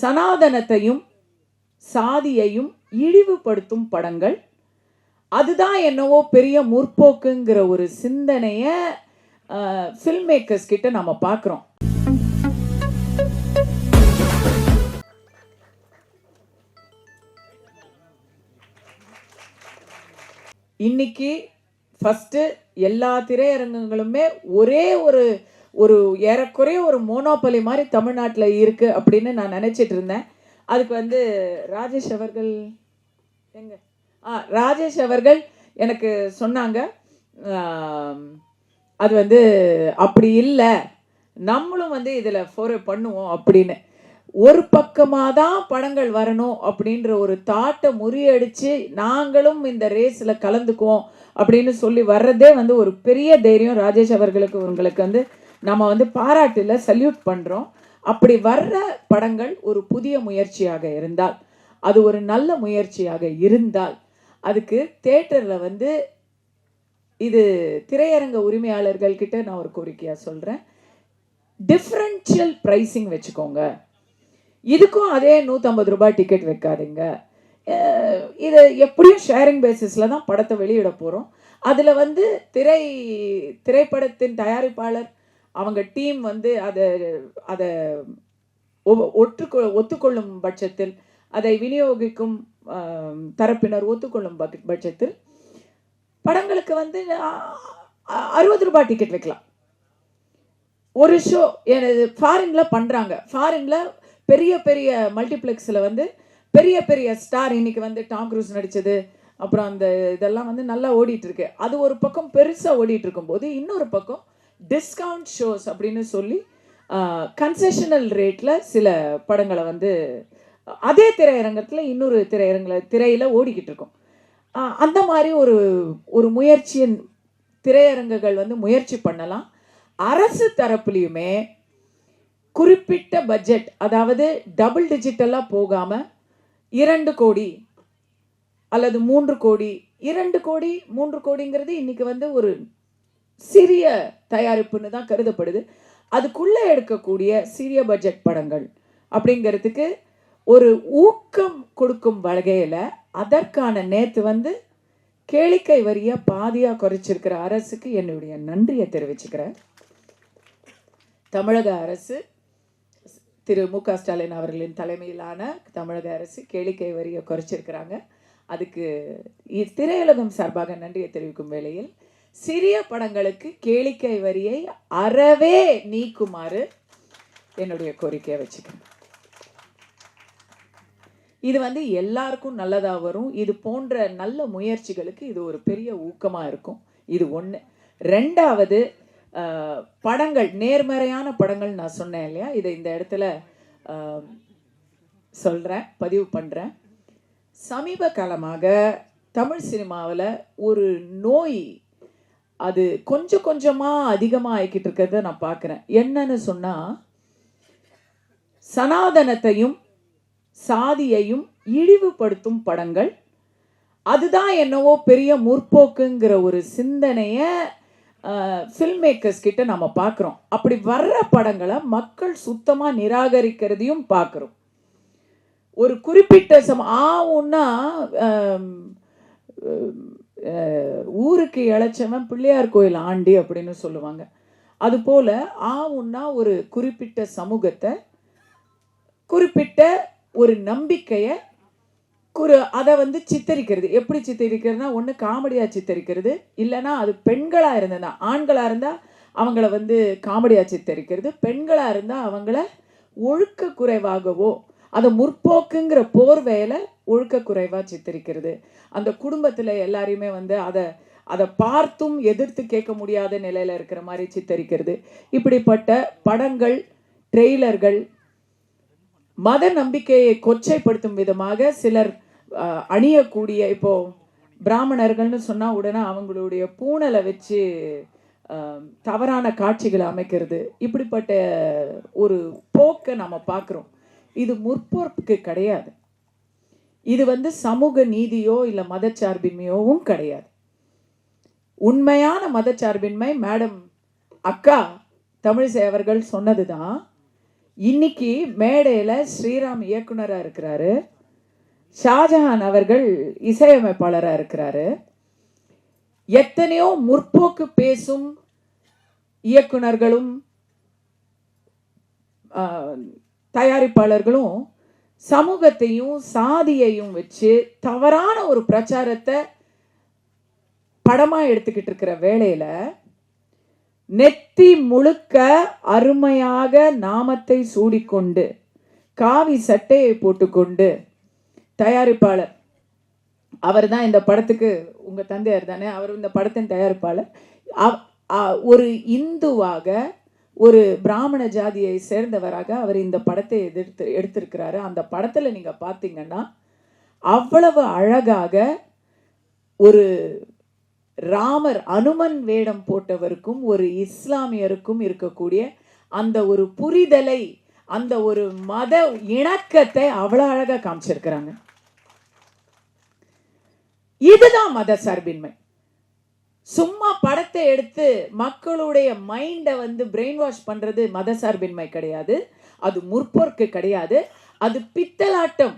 சனாதனத்தையும் சாதியையும் இழிவுபடுத்தும் படங்கள். அதுதான் என்னவோ பெரிய முற்போக்குங்கிற ஒரு சிந்தனைய ஃபில்ம் மேக்கர்ஸ் கிட்ட நம்ம பார்க்குறோம். இன்னைக்கு ஃபர்ஸ்ட் எல்லா திரையரங்குகளுமே ஒரே ஒரு ஏறக்குறைய ஒரு மோனோபலி மாதிரி தமிழ்நாட்டில் இருக்கு அப்படின்னு நான் நினைச்சிட்டு இருந்தேன். அதுக்கு ராஜேஷ் அவர்கள் ராஜேஷ் அவர்கள் எனக்கு சொன்னாங்க, அது அப்படி இல்லை, நம்மளும் இதில் ஃபாலோ பண்ணுவோம் அப்படின்னு. ஒரு பக்கமாக தான் படங்கள் வரணும் அப்படின்ற ஒரு தாட்டை முறியடிச்சு நாங்களும் இந்த ரேஸில் கலந்துக்குவோம் அப்படின்னு சொல்லி வர்றதே ஒரு பெரிய தைரியம். ராஜேஷ் அவர்களுக்கு உங்களுக்கு நம்ம பாராட்டில் சல்யூட் பண்ணுறோம். அப்படி வர்ற படங்கள் ஒரு புதிய முயற்சியாக இருந்தால், அது ஒரு நல்ல முயற்சியாக இருந்தால், அதுக்கு தேட்டரில் இது திரையரங்க உரிமையாளர்கள் கிட்ட நான் ஒரு கோரிக்கையாக சொல்கிறேன், டிஃப்ரென்ஷியல் ப்ரைஸிங் வச்சுக்கோங்க. இதுக்கும் அதே 150 ரூபாய் டிக்கெட் வைக்காதீங்க. இதை எப்படியும் ஷேரிங் பேசிஸில் தான் படத்தை வெளியிட போகிறோம். அதில் திரைப்படத்தின் தயாரிப்பாளர் அவங்க டீம் அதை ஒத்துக்கொள்ளும் பட்சத்தில், அதை விநியோகிக்கும் தரப்பினர் ஒத்துக்கொள்ளும் பட்சத்தில் படங்களுக்கு 60 ரூபாய் டிக்கெட் வைக்கலாம். ஒரு ஷோ ஃபாரினில் பண்ணுறாங்க. ஃபாரினில் பெரிய பெரிய மல்டிப்ளெக்ஸில் பெரிய பெரிய ஸ்டார், இன்னைக்கு டாம் க்ரூஸ் நடித்தது, அப்புறம் அந்த இதெல்லாம் நல்லா ஓடிட்டுருக்கு. அது ஒரு பக்கம் பெருசாக ஓடிட்டு இருக்கும்போது, இன்னொரு பக்கம் டிஸ்கவுண்ட் ஷோஸ் அப்படின்னு சொல்லி கன்செஷனல் ரேட்டில் சில படங்களை அதே திரையரங்கத்தில் இன்னொரு திரையில் ஓடிக்கிட்டு இருக்கும். அந்த மாதிரி ஒரு முயற்சியின் திரையரங்குகள் முயற்சி பண்ணலாம். அரசு தரப்புலையுமே குறிப்பிட்ட பட்ஜெட், அதாவது டபுள் டிஜிட்டலாக போகாமல் 2 கோடி அல்லது 3 கோடி, 2 கோடி 3 கோடிங்கிறது இன்னைக்கு ஒரு சிறிய தயாரிப்புன்னு தான் கருதப்படுது. அதுக்குள்ளே எடுக்கக்கூடிய சிறிய பட்ஜெட் படங்கள் அப்படிங்கிறதுக்கு ஒரு ஊக்கம் கொடுக்கும் வகையில் அதற்கான நேற்று கேளிக்கை வரியை பாதியாக குறைச்சிருக்கிற அரசுக்கு என்னுடைய நன்றியை தெரிவிச்சுக்கிறேன். தமிழக அரசு, திரு மு க ஸ்டாலின் அவர்களின் தலைமையிலான தமிழக அரசு கேளிக்கை வரியை குறைச்சிருக்கிறாங்க. அதுக்கு திரையுலகம் சார்பாக நன்றியை தெரிவிக்கும் வேளையில், சிறிய படங்களுக்கு கேளிக்கை வரியை அறவே நீக்குமாறு என்னுடைய கோரிக்கையை வச்சுக்கிறேன். இது எல்லாருக்கும் நல்லதாக வரும். இது போன்ற நல்ல முயற்சிகளுக்கு இது ஒரு பெரிய ஊக்கமாக இருக்கும். இது ஒன்று. ரெண்டாவது, படங்கள், நேர்மறையான படங்கள் நான் சொன்னேன் இல்லையா, இதை இந்த இடத்துல சொல்கிறேன், பதிவு பண்ணுறேன். சமீப காலமாக தமிழ் சினிமாவில் ஒரு நோய் அது கொஞ்சம் கொஞ்சமாக அதிகமாக ஆகிக்கிட்டு இருக்கிறத நான் பார்க்குறேன். என்னன்னு சொன்னால், சனாதனத்தையும் சாதியையும் இழிவுபடுத்தும் படங்கள். அதுதான் என்னவோ பெரிய முற்போக்குங்கிற ஒரு சிந்தனையை ஃபில்ம் மேக்கர்ஸ் கிட்ட நம்ம பார்க்குறோம். அப்படி வர்ற படங்களை மக்கள் சுத்தமாக நிராகரிக்கிறதையும் பார்க்குறோம். ஒரு குறிப்பிட்ட ஆவுன்னா ஊருக்கு இழைச்சவன் பிள்ளையார் கோயில் ஆண்டி அப்படின்னு சொல்லுவாங்க. அதுபோல் ஆவுன்னா ஒரு குறிப்பிட்ட சமூகத்தை, குறிப்பிட்ட ஒரு நம்பிக்கையை அதை சித்தரிக்கிறது. எப்படி சித்தரிக்கிறதுனா, ஒன்று காமெடியாக சித்தரிக்கிறது, இல்லைன்னா அது பெண்களாக இருந்ததுன்னா, ஆண்களாக இருந்தால் அவங்கள காமெடியாக சித்தரிக்கிறது, பெண்களாக இருந்தால் அவங்கள ஒழுக்க குறைவாகவோ, அதை முற்போக்குங்கிற போர்வையில் ஒழுக்க குறைவாக சித்தரிக்கிறது. அந்த குடும்பத்தில் எல்லாரையுமே அதை பார்த்தும் எதிர்த்து கேட்க முடியாத நிலையில் இருக்கிற மாதிரி சித்தரிக்கிறது. இப்படிப்பட்ட படங்கள், ட்ரெய்லர்கள் மத நம்பிக்கையை கொச்சைப்படுத்தும் விதமாக சிலர் அணியக்கூடிய, இப்போ பிராமணர்கள்னு சொன்னால் உடனே அவங்களுடைய பூணலை வச்சு தவறான காட்சிகளை அமைக்கிறது. இப்படிப்பட்ட ஒரு போக்கை நம்ம பார்க்குறோம். இது முற்போக்கு கிடையாது. இது சமூக நீதியோ இல்லை மதச்சார்பின்மையோவும் கிடையாது. உண்மையான மதச்சார்பின்மை மேடம் அக்கா தமிழிசை அவர்கள் சொன்னது தான். இன்னைக்கு மேடையில் ஸ்ரீராம் இயக்குனராக இருக்கிறாரு, ஷாஜஹான் அவர்கள் இசையமைப்பாளராக இருக்கிறாரு. எத்தனையோ முற்போக்கு பேசும் இயக்குனர்களும் தயாரிப்பாளர்களும் சமூகத்தையும் சாதியையும் வச்சு தவறான ஒரு பிரச்சாரத்தை படமா எடுத்துக்கிட்டு இருக்கிற வேளையில நெத்தி முழுக்க அருமையாக நாமத்தை சூடிக்கொண்டு காவி சட்டையை போட்டுக்கொண்டு தயாரிப்பாளர், அவர் தான் இந்த படத்துக்கு, உங்க தந்தையார் தானே அவர் இந்த படத்தின் தயாரிப்பாளர், ஒரு இந்துவாக ஒரு பிராமண ஜாதியை சேர்ந்தவராக அவர் இந்த படத்தை எடுத்திருக்கிறாரு. அந்த படத்துல நீங்க பார்த்தீங்கன்னா அவ்வளவு அழகாக ஒரு ராமர் அனுமன் வேடம் போட்டவருக்கும் ஒரு இஸ்லாமியருக்கும் இருக்கக்கூடிய அந்த ஒரு புரிதலை, அந்த ஒரு மத இணக்கத்தை அவ்வளவு அழகா காமிச்சிருக்கிறாங்க. இதுதான் மத சார்பின்மை. சும்மா படத்தை எடுத்து மக்களுடைய மைண்டை பிரெயின் வாஷ் பண்றது மத சார்பின்மை கிடையாது, அது முற்போக்கு கிடையாது, அது பித்தலாட்டம்,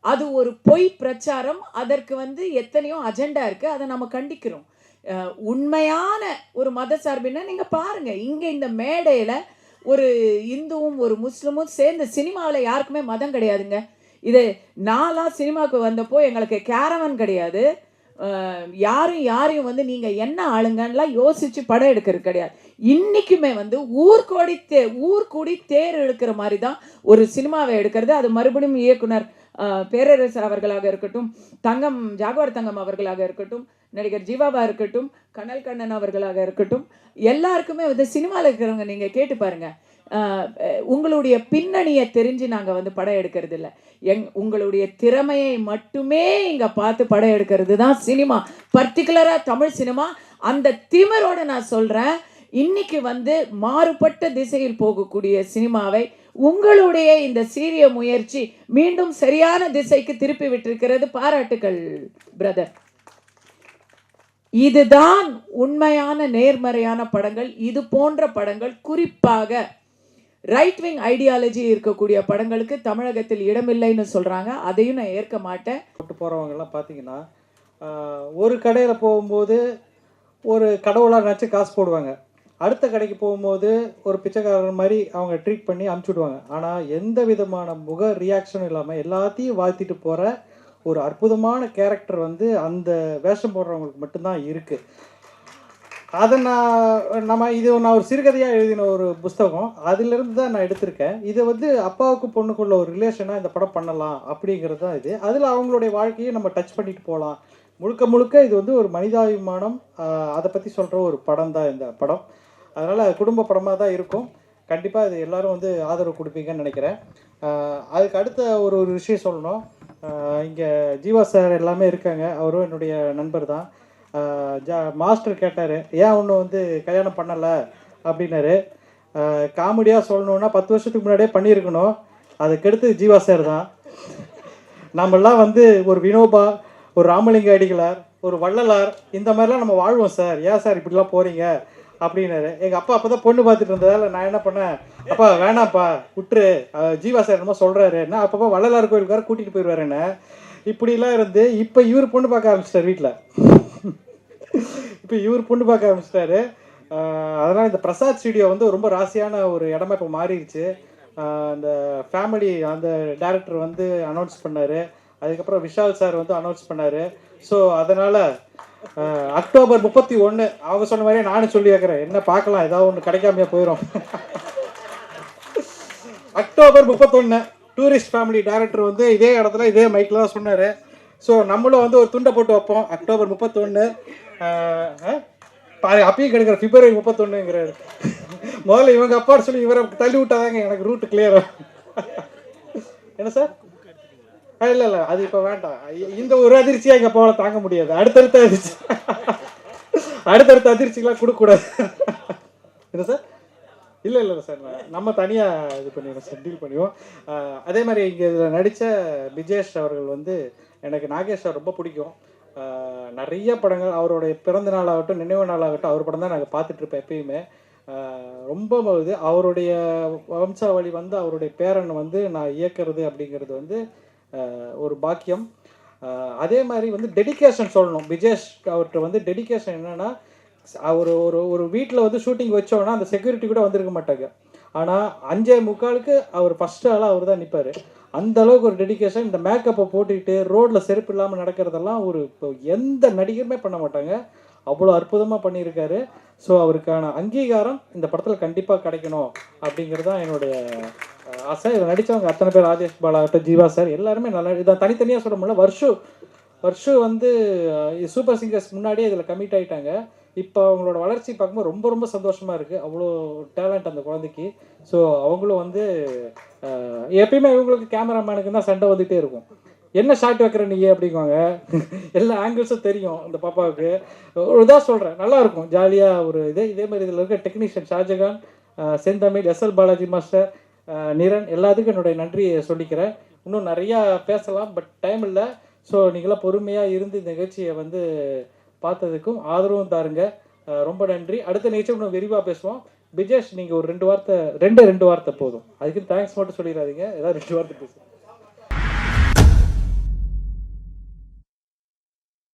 அது ஒரு பொய் பிரச்சாரம். அதற்கு எத்தனையோ அஜெண்டா இருக்கு, அதை நம்ம கண்டிக்கிறோம். உண்மையான ஒரு மத சார்பின்மை நீங்க பாருங்க, இங்க இந்த மேடையில ஒரு இந்துவும் ஒரு முஸ்லிமும் சேர்ந்து, சினிமாவில் யாருக்குமே மதம் கிடையாதுங்க. இது நான்லாம் சினிமாவுக்கு வந்தப்போ எங்களுக்கு கேரவன் கிடையாது, யாரையும் நீங்க என்ன ஆளுங்கலாம் யோசிச்சு படம் எடுக்கிறது கிடையாது. இன்னைக்குமே ஊர்கூடி தேர் எடுக்கிற மாதிரி தான் ஒரு சினிமாவை எடுக்கிறது. அது மறுபடியும் இயக்குனர் பேரரசர் அவர்களாக இருக்கட்டும், ஜாகுவார் தங்கம் அவர்களாக இருக்கட்டும், நடிகர் ஜீவாவா இருக்கட்டும், கனல் கண்ணன் அவர்களாக இருக்கட்டும், எல்லாருக்குமே சினிமாவில் இருக்கிறவங்க நீங்க கேட்டு பாருங்க, உங்களுடைய பின்னணியை தெரிஞ்சு நாங்கள் படம் எடுக்கிறது இல்லை, உங்களுடைய திறமையை மட்டுமே இங்க பார்த்து படம் எடுக்கிறது தான் சினிமா, பர்டிகுலரா தமிழ் சினிமா. அந்த திமிரோட நான் சொல்றேன், இன்னைக்கு மாறுபட்ட திசையில் போகக்கூடிய சினிமாவை உங்களுடைய இந்த சீரிய முயற்சி மீண்டும் சரியான திசைக்கு திருப்பி விட்டிருக்கிறது. பாராட்டுகள் பிரதர். இதுதான் உண்மையான நேர்மறையான படங்கள். இது போன்ற படங்கள், குறிப்பாக ரைட் விங் ஐடியாலஜி இருக்கக்கூடிய படங்களுக்கு தமிழகத்தில் இடமில்லைன்னு சொல்றாங்க. அதையும் நான் ஏற்க மாட்டேன். போறவங்க எல்லாம் பாத்தீங்கன்னா ஒரு கடையில போகும்போது ஒரு கடவுளா நினைச்சு காசு போடுவாங்க, அடுத்த கடைக்கு போகும்போது ஒரு பிச்சைக்காரர் மாதிரி அவங்க ட்ரீட் பண்ணி அமுச்சு விடுவாங்க. ஆனா எந்த விதமான முக ரியாக்ஷனும் இல்லாம எல்லாத்தையும் வாழ்த்திட்டு போற ஒரு அற்புதமான கேரக்டர் அந்த வேஷம் போடுறவங்களுக்கு மட்டும்தான் இருக்கு. அதை நான் ஒரு சிறுகதையாக எழுதின ஒரு புஸ்தகம், அதிலிருந்து தான் நான் எடுத்திருக்கேன். இதை அப்பாவுக்கு பொண்ணுக்குள்ள ஒரு ரிலேஷனாக இந்த படம் பண்ணலாம் அப்படிங்கிறது தான் இது. அதில் அவங்களுடைய வாழ்க்கையை நம்ம டச் பண்ணிட்டு போகலாம். முழுக்க இது ஒரு மனிதாபிமானம், அதை பற்றி சொல்கிற ஒரு படம் தான் இந்த படம். அதனால் குடும்ப படமாக தான் இருக்கும். கண்டிப்பாக இது எல்லோரும் ஆதரவு கொடுப்பீங்கன்னு நினைக்கிறேன். அதுக்கு அடுத்த ஒரு விஷயம் சொல்லணும். இங்கே ஜீவா சார் எல்லாமே இருக்காங்க, அவரும் என்னுடைய நண்பர் தான். மாஸ்டர் கேட்டார், ஏன் ஒன்று கல்யாணம் பண்ணலை அப்படின்னாரு. காமெடியாக சொல்லணுன்னா 10 வருஷத்துக்கு முன்னாடியே பண்ணியிருக்கணும், அதுக்கடுத்து ஜீவா சார் தான். நம்மெல்லாம் ஒரு வினோபா, ஒரு ராமலிங்க அடிகளார், ஒரு வள்ளலார், இந்த மாதிரிலாம் நம்ம வாழ்வோம் சார், ஏன் சார் இப்படிலாம் போகிறீங்க அப்படின்னாரு. எங்கள் அப்பா அப்போ தான் பொண்ணு பார்த்துட்டு இருந்ததால் நான் என்ன பண்ணேன், அப்பா வேணாம்ப்பா விட்டுரு, ஜீவா சார் என்னமோ சொல்கிறாரு, என்ன அப்பப்போ வள்ளலார் கோயிலுக்கார கூட்டிகிட்டு போயிடுவார் என்ன, இப்படிலாம் இருந்து இப்போ இவர் பொண்ணு பார்க்க ஆரம்பிச்சிட்டார் வீட்டில். இப்போ இவர் பொண்ணு பார்க்க ஆரம்பிச்சிட்டாரு. அதனால் இந்த பிரசாத் ஸ்டுடியோ ரொம்ப ராசியான ஒரு இடமா இப்போ மாறிடுச்சு. அந்த ஃபேமிலி அந்த டைரக்டர் அனௌன்ஸ் பண்ணார், அதுக்கப்புறம் விஷால் சார் அனௌன்ஸ் பண்ணார். ஸோ அதனால் அக்டோபர் 31 அவங்க சொன்ன மாதிரியே நானும் சொல்லி வைக்கிறேன், என்ன பார்க்கலாம், ஏதாவது ஒன்று கிடைக்காமையா போயிடும். அக்டோபர் 31 டூரிஸ்ட் ஃபேமிலி டைரக்டர் இதே இடத்துல இதே மைக்கில் தான் சொன்னார். ஸோ நம்மளும் ஒரு துண்டை போட்டு வைப்போம். அக்டோபர் 31 அப்பயும் கிடைக்கிற பிப்ரவரி 31ங்கிறாரு. முதல்ல இவங்க அப்பான்னு சொல்லி இவரை தள்ளி விட்டாதாங்க எனக்கு ரூட்டு கிளியர். என்ன சார்? இல்லை அது இப்போ வேண்டாம். இந்த ஒரு அதிர்ச்சியாக எங்கள் அப்பாவால் தாங்க முடியாது. அடுத்தடுத்த அதிர்ச்சிக்கெலாம் கொடுக்கக்கூடாது. என்ன சார்? இல்லை சார், நம்ம தனியாக இது பண்ணிடுவோம் சார், டீல் பண்ணிடுவோம். அதே மாதிரி இங்கே இதில் நடித்த பிஜேஷ் அவர்கள் எனக்கு நாகேஷ் சார் ரொம்ப பிடிக்கும். நிறைய படங்கள் அவருடைய பிறந்த நாளாகட்டும் நினைவு நாளாகட்டும் அவர் படம் தான் நாங்கள் பார்த்துட்ருப்பேன் எப்பயுமே. ரொம்ப இது அவருடைய வம்சாவளி வந்து அவருடைய பேரன் வந்து நான் இயக்கிறது அப்படிங்கிறது வந்து ஒரு பாக்கியம். அதே மாதிரி வந்து டெடிகேஷன் சொல்லணும். விஜேஷ் அவர்கிட்ட வந்து டெடிகேஷன் என்னன்னா, அவர் ஒரு ஒரு வீட்டில் வந்து ஷூட்டிங் வச்சோன்னா அந்த செக்யூரிட்டி கூட வந்திருக்க மாட்டாங்க. ஆனால் 5:45 அவர் ஃபஸ்ட்டு ஆளாக அவர் தான் நிற்பார். அந்த அளவுக்கு ஒரு டெடிகேஷன். இந்த மேக்கப்பை போட்டுக்கிட்டு ரோட்டில் செருப்பு இல்லாமல் நடக்கிறதெல்லாம் ஒரு இப்போ எந்த நடிகருமே பண்ண மாட்டாங்க. அவ்வளோ அற்புதமாக பண்ணியிருக்காரு. ஸோ அவருக்கான அங்கீகாரம் இந்த படத்தில் கண்டிப்பாக கிடைக்கணும் அப்படிங்கிறது தான் என்னுடைய ஆசை. இதில் நடித்தவங்க அத்தனை பேர், ராஜேஷ் பாலா ஆகட்டும், ஜீவா சார், எல்லாருமே நல்லா. இதை தனித்தனியாக சொல்ல முடியல. வர்ஷு வந்து சூப்பர் சிங்கர்ஸ் முன்னாடியே இதில் கமிட் ஆகிட்டாங்க. இப்போ அவங்களோட வளர்ச்சி பார்க்கும்போது ரொம்ப ரொம்ப சந்தோஷமாக இருக்குது. அவ்வளோ டேலண்ட் அந்த குழந்தைக்கு. ஸோ அவங்களும் வந்து எப்பயுமே இவங்களுக்கு கேமராமேனுக்கு தான் சண்டை வந்துகிட்டே இருக்கும். என்ன ஷாட் வைக்கிற நீ அப்படிங்குவாங்க. எல்லா ஆங்கிள்ஸும் தெரியும் அந்த பாப்பாவுக்கு. ஒரு இதாக சொல்கிறேன், நல்லாயிருக்கும் ஜாலியாக ஒரு இதே மாதிரி இதில் இருக்க டெக்னீஷியன் ஷாஜகான், செந்தமிழ், எஸ்எல் பாலாஜி மாஸ்டர், நிரன், எல்லாத்துக்கும் என்னுடைய நன்றியை சொல்லிக்கிறேன். இன்னும் நிறையா பேசலாம், பட் டைம் இல்லை. ஸோ நீங்களாம் பொறுமையாக இருந்து இந்த நிகழ்ச்சியை வந்து பார்த்ததுக்கும் ஆதரவும் தாருங்க. ரொம்ப நன்றி. அடுத்த நிகழ்ச்சி இன்னும் விரிவாக பேசுவோம். விஜேஷ், நீங்கள் ஒரு ரெண்டு வார்த்தை போதும். அதுக்கு தேங்க்ஸ் மட்டும் சொல்லிடாதீங்க, ஏதாவது 2 வார்த்தை பேசுவோம்.